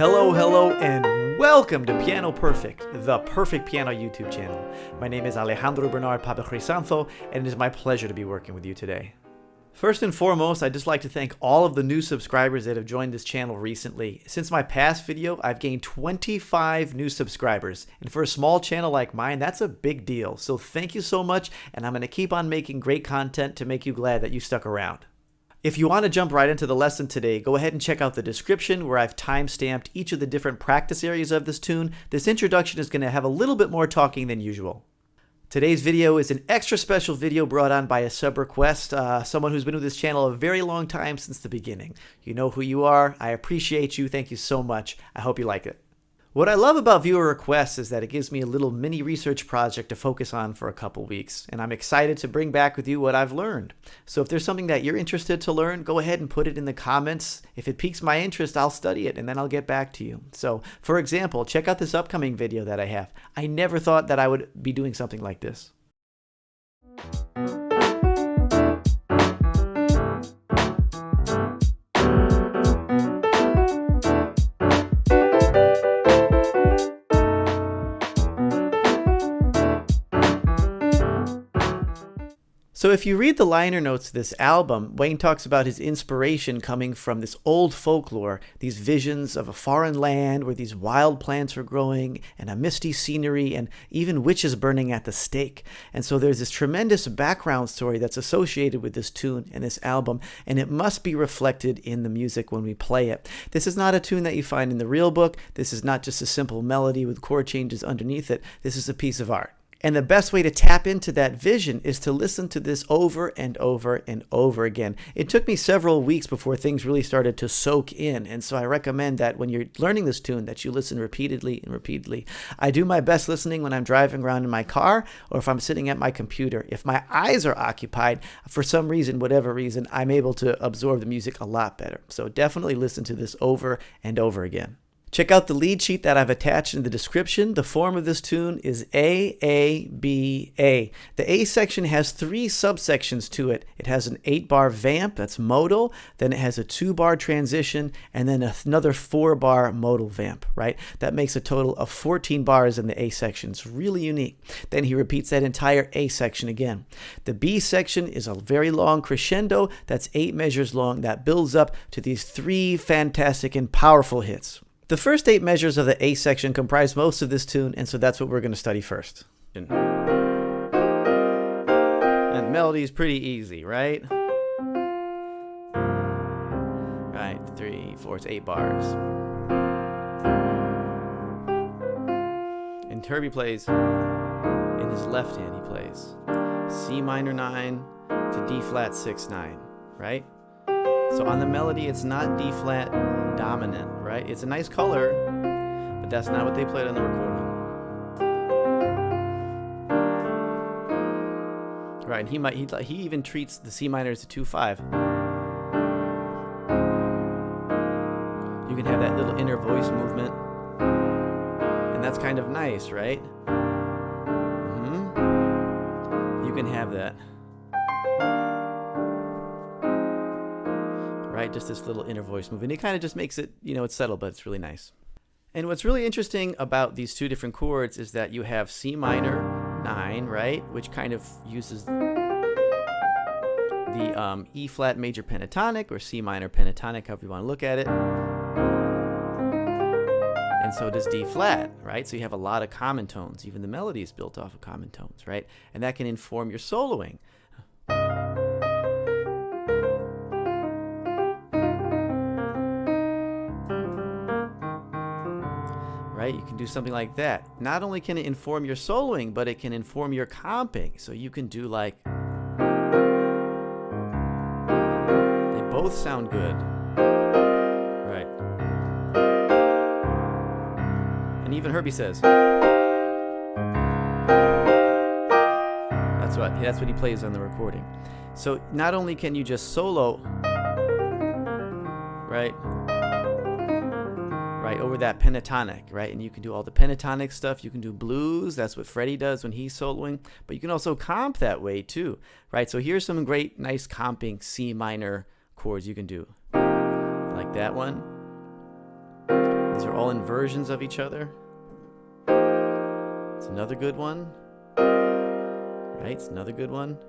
Hello, and welcome to Piano Perfect, the perfect piano YouTube channel. My name is Alejandro Bernard Papacrisanto, and it is my pleasure to be working with you today. First and foremost, I'd just like to thank all of the new subscribers that have joined this channel recently. Since my past video, I've gained 25 new subscribers, and for a small channel like mine, that's a big deal. So thank you so much, and I'm going to keep on making great content to make you glad that you stuck around. If you want to jump right into the lesson today, go ahead and check out the description where I've time-stamped each of the different practice areas of this tune. This introduction is going to have a little bit more talking than usual. Today's video is an extra special video brought on by a sub request, someone who's been with this channel a very long time since the beginning. You know who you are. I appreciate you. Thank you so much. I hope you like it. What I love about viewer requests is that it gives me a little mini research project to focus on for a couple weeks, and I'm excited to bring back with you what I've learned. So if there's something that you're interested to learn, go ahead and put it in the comments. If it piques my interest, I'll study it and then I'll get back to you. So for example, check out this upcoming video that I have. I never thought that I would be doing something like this. So if you read the liner notes to this album, Wayne talks about his inspiration coming from this old folklore, these visions of a foreign land where these wild plants are growing and a misty scenery and even witches burning at the stake. And so there's this tremendous background story that's associated with this tune and this album, and it must be reflected in the music when we play it. This is not a tune that you find in the real book. This is not just a simple melody with chord changes underneath it. This is a piece of art. And the best way to tap into that vision is to listen to this over and over and over again. It took me several weeks before things really started to soak in. And so I recommend that when you're learning this tune that you listen repeatedly and repeatedly. I do my best listening when I'm driving around in my car or if I'm sitting at my computer. If my eyes are occupied, for some reason, whatever reason, I'm able to absorb the music a lot better. So definitely listen to this over and over again. Check out the lead sheet that I've attached in the description. The form of this tune is A-A-B-A. The A section has 3 subsections to it. It has an 8-bar vamp, that's modal, then it has a 2-bar transition, and then another 4-bar modal vamp, right? That makes a total of 14 bars in the A section. It's really unique. Then he repeats that entire A section again. The B section is a very long crescendo that's 8 measures long that builds up to these 3 fantastic and powerful hits. The first 8 measures of the A section comprise most of this tune, and so that's what we're going to study first. And the melody is pretty easy, right? Right, 3, 4, it's 8 bars. And Herbie plays, in his left hand he plays C minor 9 to D flat 6, 9, right? So on the melody, it's not D flat dominant, right? It's a nice color, but that's not what they played on the recording. Right, and he even treats the C minor as a 2-5. You can have that little inner voice movement, and that's kind of nice, right? You can have that. Right, just this little inner voice movement. It kind of just makes it, it's subtle, but it's really nice. And what's really interesting about these 2 different chords is that you have C minor 9, right, which kind of uses the E flat major pentatonic or C minor pentatonic, however you want to look at it. And so does D flat, right? So you have a lot of common tones. Even the melody is built off of common tones, right? And that can inform your soloing. Right? You can do something like that. Not only can it inform your soloing, but it can inform your comping. So you can do like, they both sound good, right? And even Herbie says, that's what he plays on the recording. So not only can you just solo, right? Over that pentatonic, right? And you can do all the pentatonic stuff. You can do blues. That's what Freddie does when he's soloing. But you can also comp that way too, right? So here's some great, nice comping C minor chords you can do. Like that one. These are all inversions of each other. It's another good one. Right? It's another good one.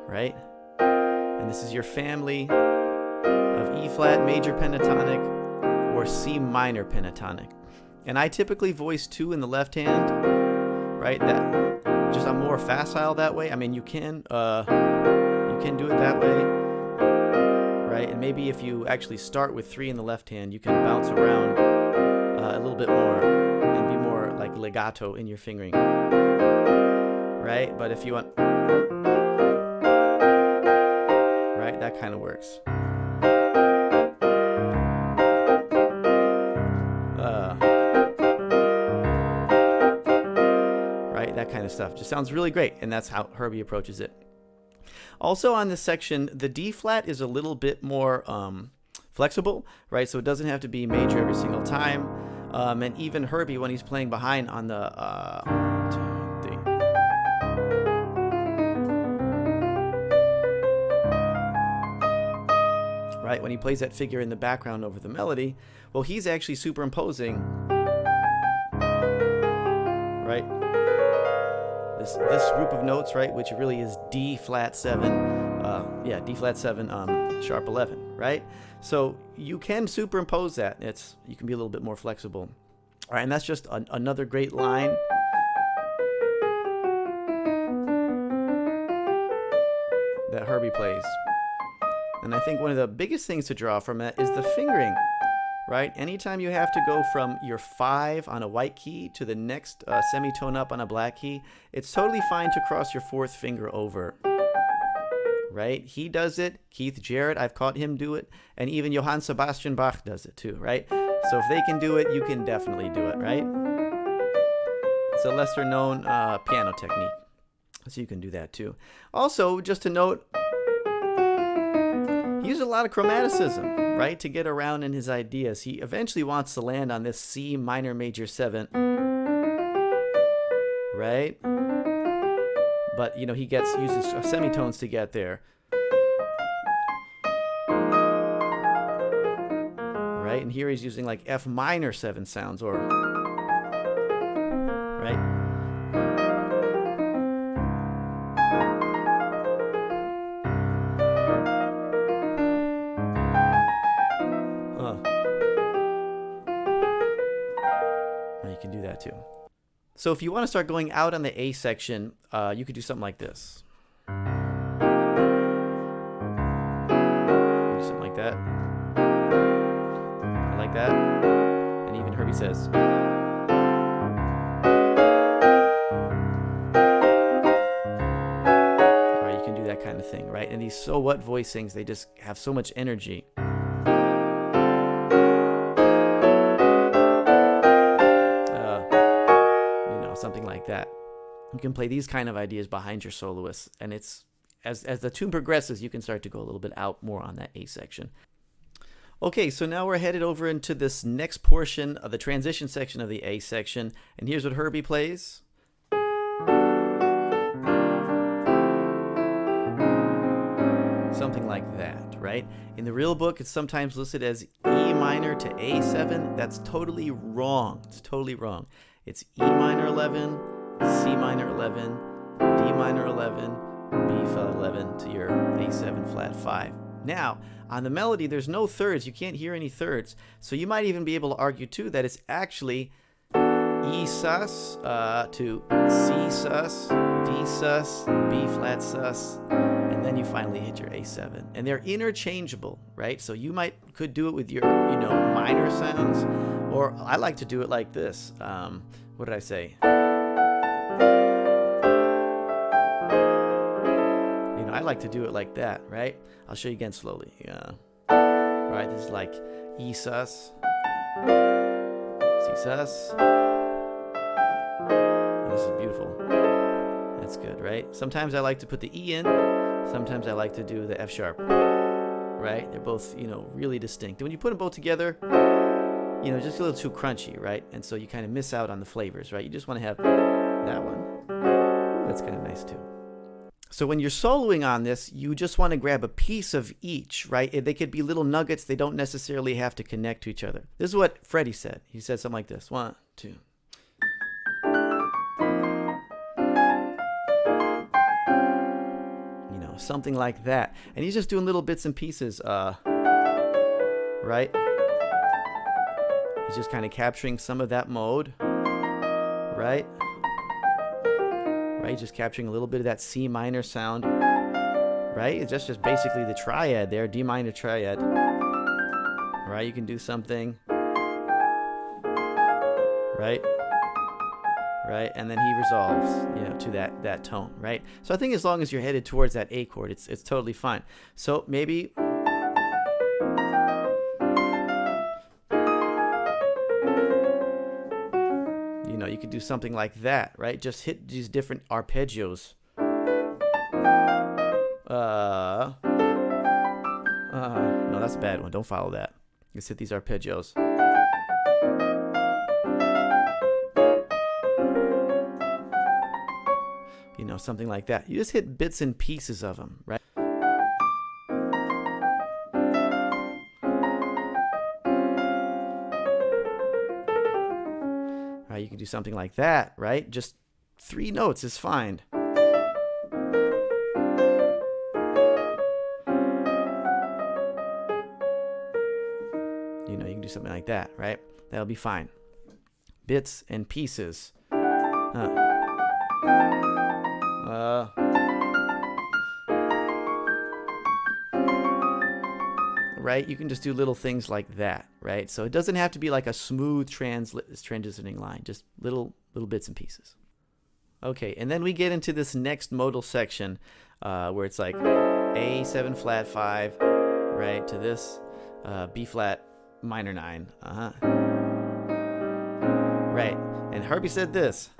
Right? And this is your family of E flat major pentatonic or C minor pentatonic. And I typically voice 2 in the left hand, right? That just I'm more facile that way. I mean, you can do it that way, right? And maybe if you actually start with 3 in the left hand, you can bounce around a little bit more and be more like legato in your fingering, right? But if you want, right, that kind of works. Right, that kind of stuff just sounds really great, and that's how Herbie approaches it. Also on this section, the D flat is a little bit more flexible, right? So it doesn't have to be major every single time. And even Herbie, when he's playing behind on the 1, 2, 3. Right, when he plays that figure in the background over the melody, well, he's actually superimposing, right? This group of notes, right, which really is D flat 7, D flat 7, sharp 11, right? So you can superimpose that. You can be a little bit more flexible. All right, and that's just another great line. That Herbie plays. And I think one of the biggest things to draw from it is the fingering, right? Anytime you have to go from your 5 on a white key to the next semitone up on a black key, it's totally fine to cross your 4th finger over, right? He does it. Keith Jarrett, I've caught him do it. And even Johann Sebastian Bach does it too, right? So if they can do it, you can definitely do it, right? It's a lesser known piano technique. So you can do that too. Also, just to note, he uses a lot of chromaticism, right, to get around in his ideas. He eventually wants to land on this C minor major 7, right? But, you know, he uses semitones to get there. Right? And here he's using like F minor 7 sounds, or, right? You can do that too. So if you want to start going out on the A section, you could do something like this. Do something like that. I like that. And even Herbie says. All right, you can do that kind of thing, right? And these so what voicings, they just have so much energy. Something like that. You can play these kind of ideas behind your soloists, and it's as the tune progresses, you can start to go a little bit out more on that A section. Okay, so now we're headed over into this next portion of the transition section of the A section, and here's what Herbie plays. Something like that, right? In the real book, it's sometimes listed as E minor to A7. That's totally wrong. It's totally wrong. It's E minor 11, C minor 11, D minor 11, B flat 11 to your A7 flat 5. Now, on the melody, there's no thirds. You can't hear any thirds. So you might even be able to argue, too, that it's actually E sus to C sus, D sus, B flat sus, and then you finally hit your A7. And they're interchangeable, right? So you could do it with your, minor sounds, or I like to do it like this. What did I say? I like to do it like that, right? I'll show you again slowly. Yeah. Right, this is like E sus, C sus. And this is beautiful. That's good, right? Sometimes I like to put the E in. Sometimes I like to do the F sharp. Right? They're both, really distinct. And when you put them both together, just a little too crunchy, right? And so you kind of miss out on the flavors, right? You just want to have that one. That's kind of nice too. So when you're soloing on this, you just want to grab a piece of each, right? They could be little nuggets. They don't necessarily have to connect to each other. This is what Freddie said. He said something like this. 1, 2. You know, something like that. And he's just doing little bits and pieces, right? He's just kind of capturing some of that mode, right? Right, just capturing a little bit of that C minor sound, right? It's just basically the triad there, D minor triad, right? You can do something, right? Right, and then he resolves, you know, to that tone, right? So I think as long as you're headed towards that A chord, it's totally fine. So maybe, you know, you could do something like that, right? Just hit these different arpeggios. No, that's a bad one. Don't follow that. Just hit these arpeggios. You know, something like that. You just hit bits and pieces of them, right? You can do something like that, right? Just 3 notes is fine. You know, you can do something like that, right? That'll be fine. Bits and pieces. Right? You can just do little things like that, right? So it doesn't have to be like a smooth transitioning line, just little bits and pieces. Okay, and then we get into this next modal section where it's like A7 flat 5, right, to this B flat minor 9. Right, and Herbie said this.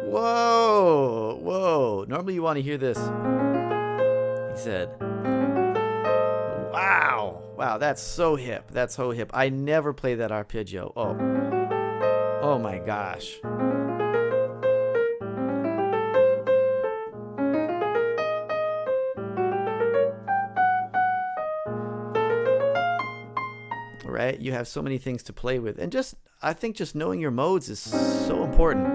Whoa, whoa. Normally you want to hear this. He said, wow, that's so hip. That's so hip. I never play that arpeggio. Oh my gosh. Right? You have so many things to play with. And I think just knowing your modes is so important.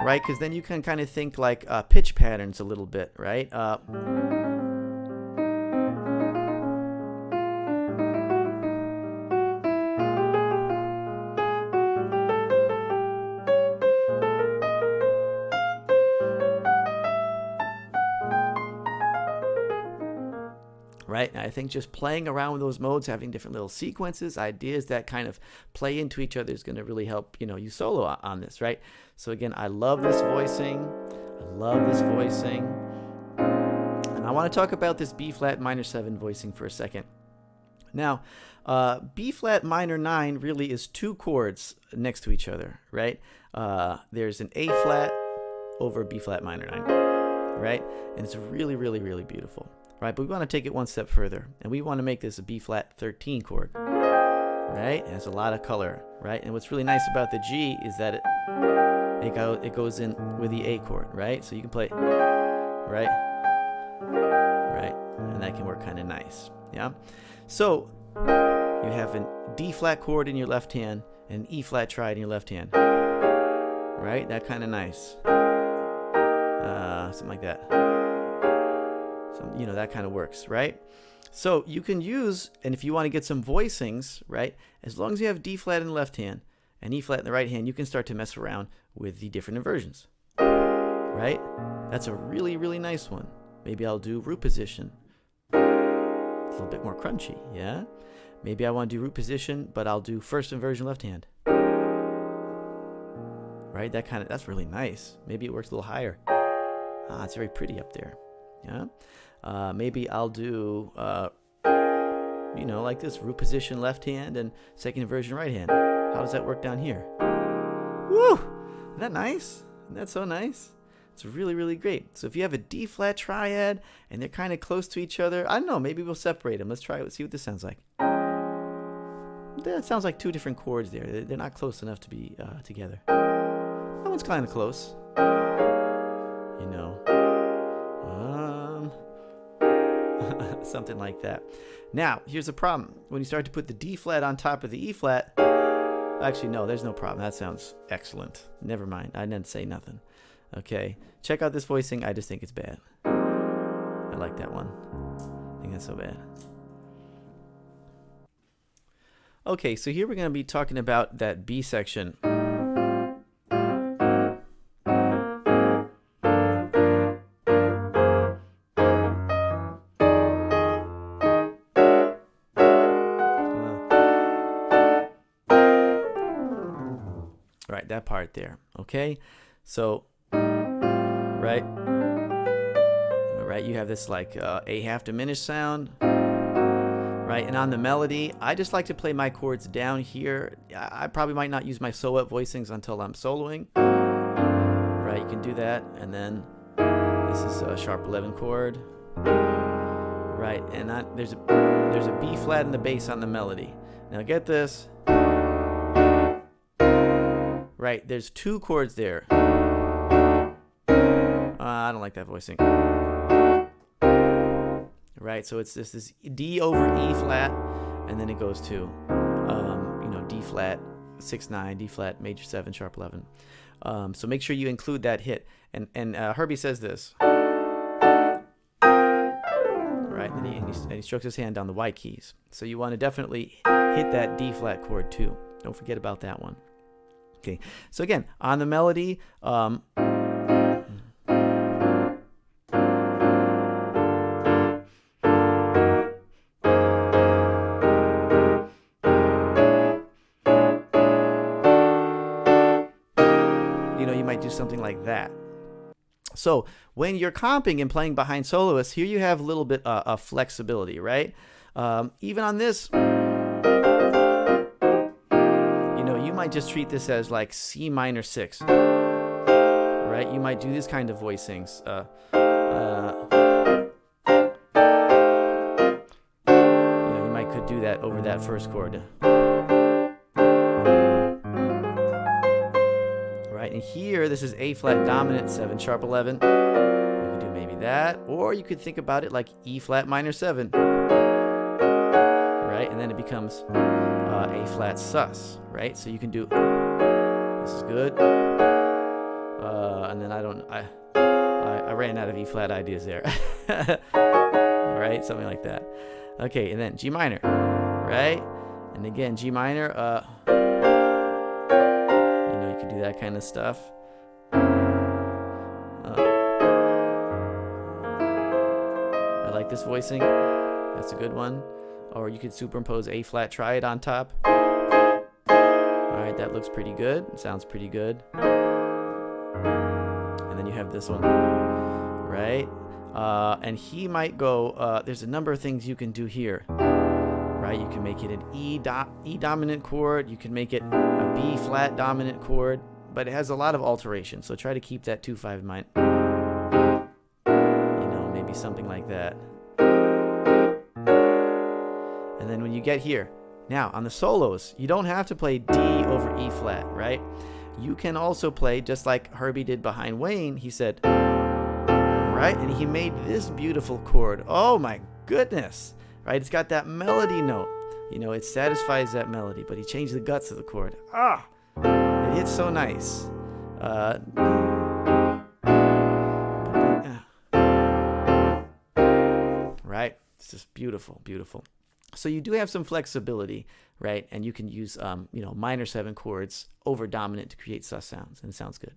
Right? Because then you can kind of think like pitch patterns a little bit, right? Right? And I think just playing around with those modes, having different little sequences, ideas that kind of play into each other is going to really help, you know, you solo on this, right? So again, I love this voicing. And I want to talk about this B flat minor 7 voicing for a second. Now, B flat minor 9 really is 2 chords next to each other, right? There's an A flat over B flat minor 9, right? And it's really, really, really beautiful. Right, but we want to take it one step further, and we want to make this a B flat 13 chord, right? It has a lot of color, right? And what's really nice about the G is that it goes in with the A chord, right? So you can play, right, and that can work kind of nice, yeah. So you have a D flat chord in your left hand and an E flat triad in your left hand, right? That kind of nice, something like that. You know, that kind of works, right? So you can use, and if you want to get some voicings, right, as long as you have D flat in the left hand and E flat in the right hand, you can start to mess around with the different inversions, right? That's a really, really nice one. Maybe I'll do root position. It's a little bit more crunchy, yeah? Maybe I want to do root position, but I'll do first inversion left hand. Right? That's really nice. Maybe it works a little higher. It's very pretty up there. Yeah. Maybe I'll do, you know, like this, root position left hand and second inversion right hand. How does that work down here? Woo! Isn't that nice? Isn't that so nice? It's really, really great. So if you have a D flat triad and they're kind of close to each other, I don't know, maybe we'll separate them. Let's try it. See what this sounds like. That sounds like 2 different chords there. They're not close enough to be together. That one's kind of close. you know, something like that. Now, here's a problem. When you start to put the D flat on top of the E flat, actually, no, there's no problem. That sounds excellent. Never mind. I didn't say nothing. Okay, check out this voicing. I just think it's bad. I like that one. I think that's so bad. Okay, so here we're going to be talking about that B section. Right, that part there. Okay, so right, you have this like a half diminished sound. Right, and on the melody, I just like to play my chords down here. I probably might not use my so-up voicings until I'm soloing. Right, you can do that, and then this is a sharp 11 chord. Right, and there's a B flat in the bass on the melody. Now get this. Right, there's 2 chords there. I don't like that voicing. Right, so it's this D over E flat, and then it goes to, you know, D flat 6/9, D flat major 7, sharp 11. So make sure you include that hit. And Herbie says this. Right, and he strokes his hand down the Y keys. So you want to definitely hit that D flat chord too. Don't forget about that one. Okay, so again, on the melody, you might do something like that. So when you're comping and playing behind soloists, here you have a little bit of flexibility, right? Even on this, you might just treat this as like C minor 6, right? You might do this kind of voicings. You might could do that over that first chord. Right, and here this is A flat dominant 7 sharp 11. You could do maybe that, or you could think about it like E flat minor 7. Right, and then it becomes A flat sus, right? So you can do, this is good, and then I ran out of E flat ideas there. Right, something like that. Okay, and then G minor, right? And again, G minor, you could do that kind of stuff. I like this voicing. That's a good one. Or you could superimpose A flat triad on top. Alright, that looks pretty good. Sounds pretty good. And then you have this one. Right? And he might go, there's a number of things you can do here. Right? You can make it an E dominant chord. You can make it a B flat dominant chord. But it has a lot of alteration. So try to keep that 2/5 in mind. Maybe something like that. And then when you get here, now on the solos, you don't have to play D over E flat, right? You can also play just like Herbie did behind Wayne. He said, right? And he made this beautiful chord. Oh my goodness, right? It's got that melody note. It satisfies that melody, but he changed the guts of the chord. It hits so nice. Right? It's just beautiful, beautiful. So you do have some flexibility, right? And you can use, minor 7 chords over dominant to create sus sounds, and it sounds good.